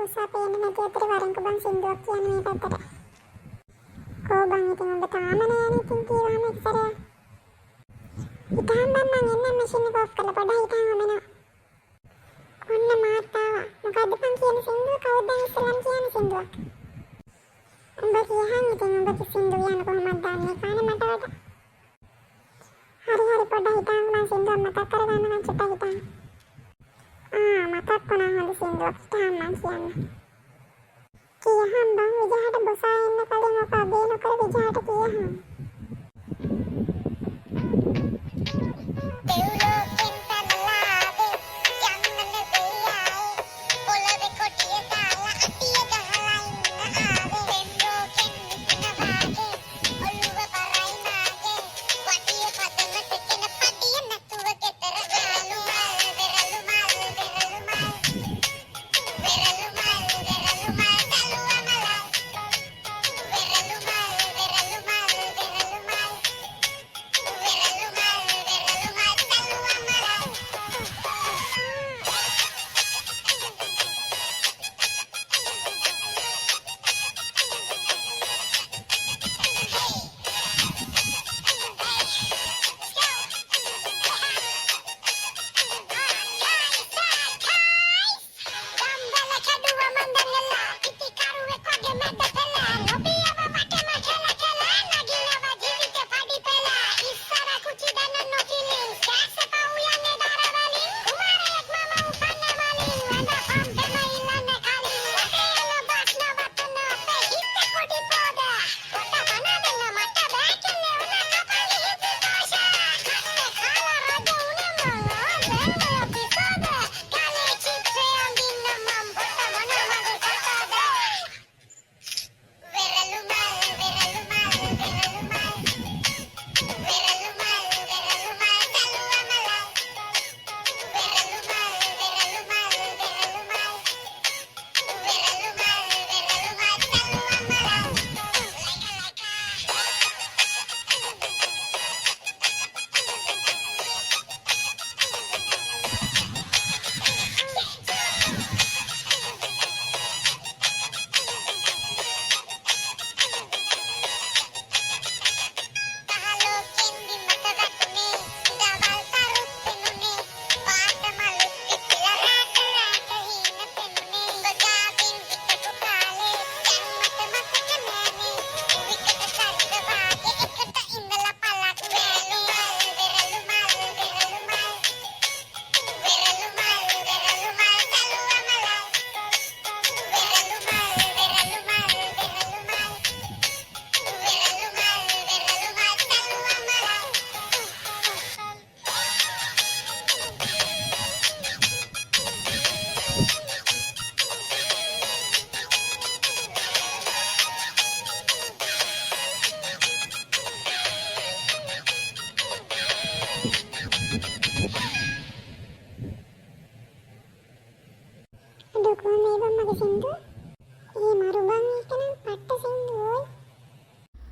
නිසා පේන්නේ නැති අතර වරෙන්ක බං සින්දුවක් කියන්නේ මේ පැත්තට. කෝ බං ඉතින් ඔබ තාම නෑනේ ඉතින් කීවාම ඉස්සරහ. ඉතින් බං මං එන්න මැෂින් එක ඔෆ් කරලා පොඩ්ඩක් හිටන් හමනවා. ඔන්න මාත් ආවා. මොකද්ද බං කියන සින්දුව? කවුද දැන් ඉස්සෙල්ලාම කියන සින්දුවක්? උඹ කියහන් ඉතින් උඹ සින්දුව යන කොහොමද දන්නේ? කානේ මට වඩා. හරි පොඩ්ඩක් හිටන් මං සින්දුව මතක් කරගන්නම් චුට්ටක් හිටන්. මතක් වුණා හොඳ සින්දුවක් හිටන් මං කියන්නේ. කියහන් බං විජහට බොසා ඉන්න කලින් ඔක අබේ නොකර විජහට කියහන්.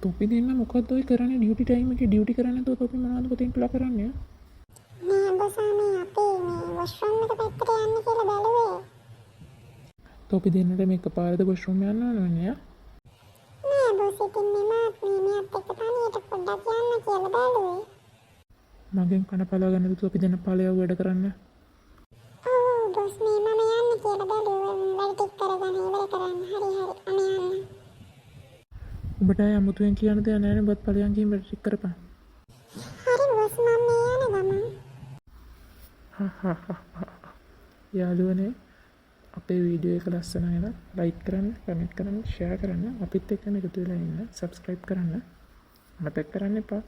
තොපි දෙන්න මොකක්ද ඔය කරන්නේ ඩියුටි ටයිම් එකේ ඩියුටි කරන්නේ නැතුව තොපි මොනවද පුතින් කියලා කරන්නේ නෑ බසා මේ අපේ මේ වොෂ්රූම් එක පැත්තට යන්න කියලා බැලුවේ. තොපි දෙන්නට මේක පාරද වොෂ්රූම් යන්න ඕනේ නෑ බොස් ඉතින් මෙයාත් එක්ක තනියට පොඩ්ඩක් යන්න කියලා බැලුවේ. මගෙන් කන පලා ගන්නද තොපි දෙන්න පාලයව වැඩ කරන්න. ඔව් බොස් මේ මම යන්න කියලා බැලුවේ වැඩ ටික කරගෙන ඉවර කරන්න. හරි අනේ යන්න. ඔබට අමුතුවෙන් කියන්න දෙයක් නැහැ නේ බත් ඵලයන් ගිහින් වැඩ ටික කරපන්. හරි බොස් මම මේ යන ගමන්. යාළුවනේ අපේ වීඩියෝ එක ලස්සන නම් ලයික් කරන්න, කමෙන්ට් කරන්න, ෂෙයා කරන්න, අපිත් එක්කම එකතු වෙලා ඉන්න, සබ්ස්ක්‍රයිබ් කරන්න මතක් කරන්න එපා.